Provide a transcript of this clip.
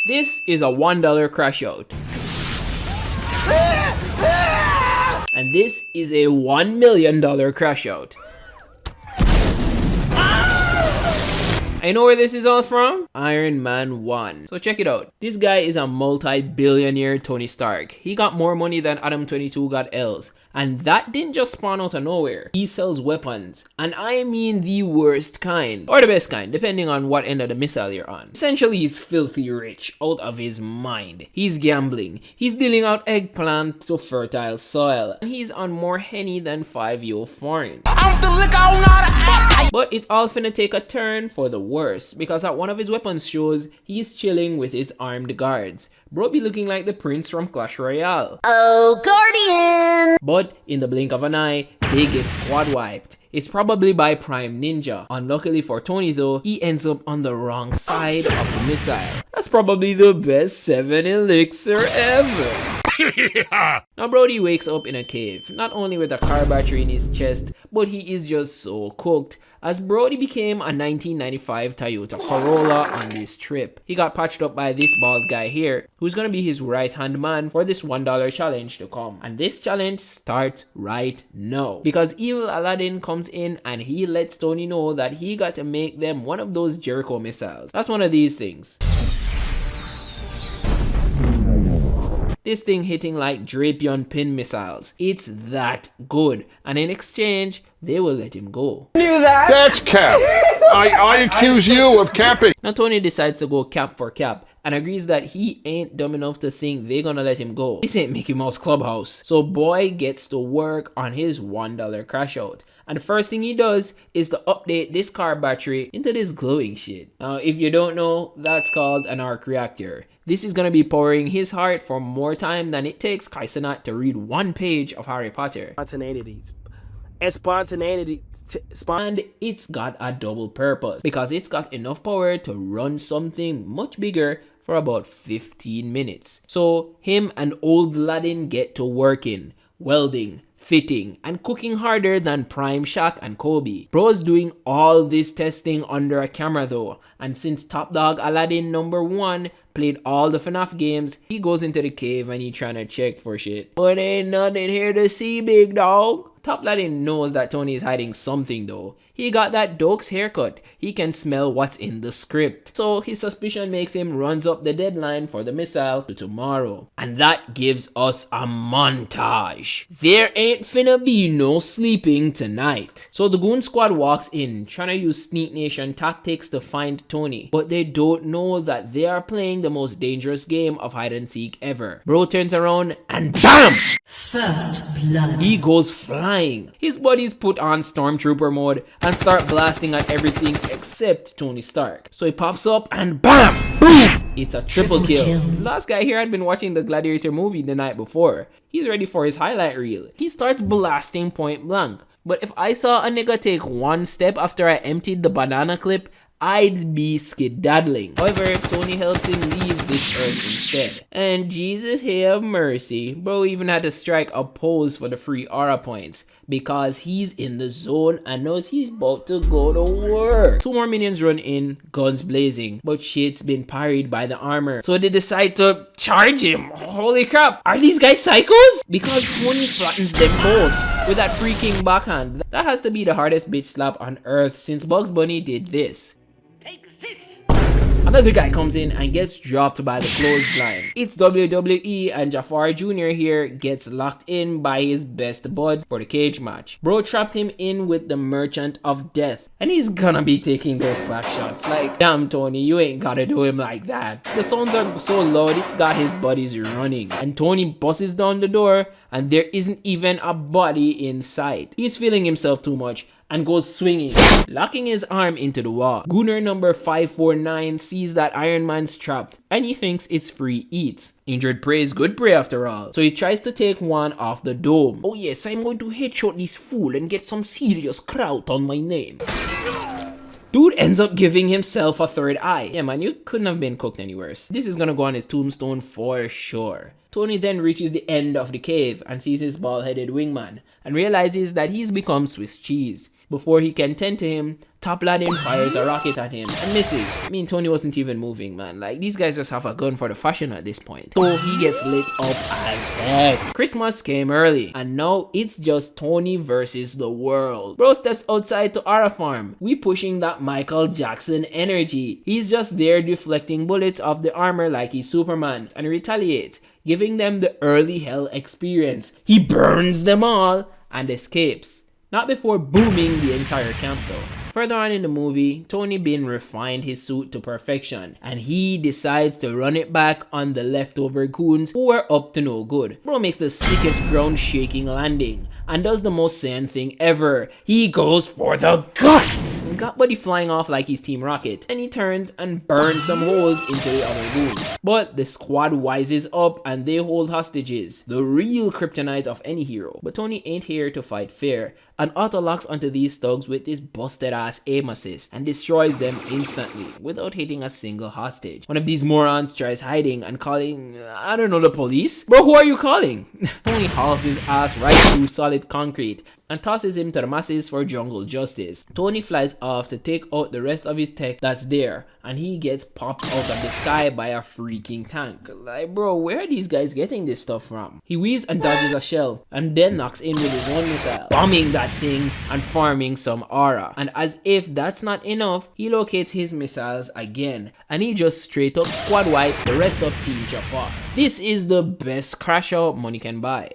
This is a $1 crash out. And this is a $1 million crash out. I know where this is all from? Iron Man 1. So check it out. This guy is a multi-billionaire Tony Stark. He got more money than Adam 22 got L's. And that didn't just spawn out of nowhere. He sells weapons. And I mean the worst kind. Or the best kind, depending on what end of the missile you're on. Essentially, he's filthy rich, out of his mind. He's gambling. He's dealing out eggplant to fertile soil. And he's on more Henny than 5-year foreign. But it's all finna take a turn for the worse, because at one of his weapons shows, he's chilling with his armed guards. Bro be looking like the prince from Clash Royale. Oh, Guardian! But in the blink of an eye, they get squad wiped. It's probably by Prime Ninja. Unluckily for Tony though, he ends up on the wrong side of the missile. That's probably the best 7 elixir ever. Now Brody wakes up in a cave, not only with a car battery in his chest, but he is just so cooked, as Brody became a 1995 Toyota Corolla on this trip. He got patched up by this bald guy here, who's gonna be his right hand man for this $1 challenge to come. And this challenge starts right now, because evil Aladdin comes in and he lets Tony know that he got to make them one of those Jericho missiles. That's one of these things. This thing hitting like Drapion pin missiles. It's that good. And in exchange, they will let him go. Knew that? That's cap. I accuse you of capping. Now Tony decides to go cap for cap and agrees that he ain't dumb enough to think they're gonna let him go. This ain't Mickey Mouse Clubhouse. So boy gets to work on his $1 crash out. And the first thing he does is to update this car battery into this glowing shit. Now if you don't know, that's called an arc reactor. This is gonna be powering his heart for more time than it takes Kaisenat to read one page of Harry Potter. And it's got a double purpose, because it's got enough power to run something much bigger for about 15 minutes. So him and old Aladdin get to working, welding, fitting, and cooking harder than Prime Shaq and Kobe. Bro's doing all this testing under a camera though, and since Top Dog Aladdin #1 played all the FNAF games, he goes into the cave and he trying to check for shit. But ain't nothing here to see, big dog. Top Aladdin knows that Tony is hiding something though. He got that Dokes haircut. He can smell what's in the script. So his suspicion makes him runs up the deadline for the missile to tomorrow. And that gives us a montage. There ain't finna be no sleeping tonight. So the Goon Squad walks in, trying to use Sneak Nation tactics to find Tony. But they don't know that they are playing the most dangerous game of hide and seek ever. Bro turns around and BAM! First blood. He goes flying. His buddies put on Stormtrooper mode and start blasting at everything except Tony Stark. So he pops up and BAM! Boom! It's a triple kill. Last guy here had been watching the Gladiator movie the night before. He's ready for his highlight reel. He starts blasting point blank. But if I saw a nigga take one step after I emptied the banana clip, I'd be skedaddling. However, Tony helps him leave this earth instead. And Jesus have mercy, bro even had to strike a pose for the free aura points, because he's in the zone and knows he's about to go to work. 2 more minions run in, guns blazing, but shit's been parried by the armor. So they decide to charge him. Holy crap, are these guys psychos? Because Tony flattens them both with that freaking backhand. That has to be the hardest bitch slap on earth since Bugs Bunny did this. Another guy comes in and gets dropped by the clothesline. It's WWE and Jafar Jr. here gets locked in by his best buds for the cage match. Bro trapped him in with the Merchant of Death, and he's gonna be taking those back shots. Like, damn Tony, you ain't gotta do him like that. The sounds are so loud, it's got his buddies running. And Tony busts down the door and there isn't even a body in sight. He's feeling himself too much and goes swinging, locking his arm into the wall. Gooner number 549 sees that Iron Man's trapped and he thinks it's free eats. Injured prey is good prey after all. So he tries to take one off the dome. Oh yes, I'm going to headshot this fool and get some serious kraut on my name. Dude ends up giving himself a third eye. Yeah man, you couldn't have been cooked any worse. This is gonna go on his tombstone for sure. Tony then reaches the end of the cave and sees his bald-headed wingman and realizes that he's become Swiss cheese. Before he can tend to him, Top Ladin fires a rocket at him and misses. I mean, Tony wasn't even moving, man. Like, these guys just have a gun for the fashion at this point. So he gets lit up as heck. Christmas came early, and now it's just Tony versus the world. Bro steps outside to Ara Farm. We pushing that Michael Jackson energy. He's just there deflecting bullets off the armor like he's Superman and retaliates, giving them the early hell experience. He burns them all and escapes. Not before booming the entire camp though. Further on in the movie, Tony Bin refined his suit to perfection, and he decides to run it back on the leftover goons who were up to no good. Bro makes the sickest ground shaking landing, and does the most Saiyan thing ever. He goes for the gut! Got buddy flying off like he's Team Rocket, and he turns and burns some holes into the other goons. But the squad wises up and they hold hostages, the real kryptonite of any hero. But Tony ain't here to fight fair, and auto locks onto these thugs with this busted ass aim assist and destroys them instantly without hitting a single hostage. One of these morons tries hiding and calling, I don't know, the police? Bro, who are you calling? Tony hauls his ass right through solid concrete and tosses him to the masses for jungle justice. Tony flies off to take out the rest of his tech that's there, and he gets popped out of the sky by a freaking tank. Like, bro, where are these guys getting this stuff from? He weaves and dodges a shell and then knocks in with his own missile, bombing that thing and farming some aura. And as if that's not enough, he locates his missiles again, and he just straight up squad wipes the rest of Team Jafar. This is the best crash out money can buy.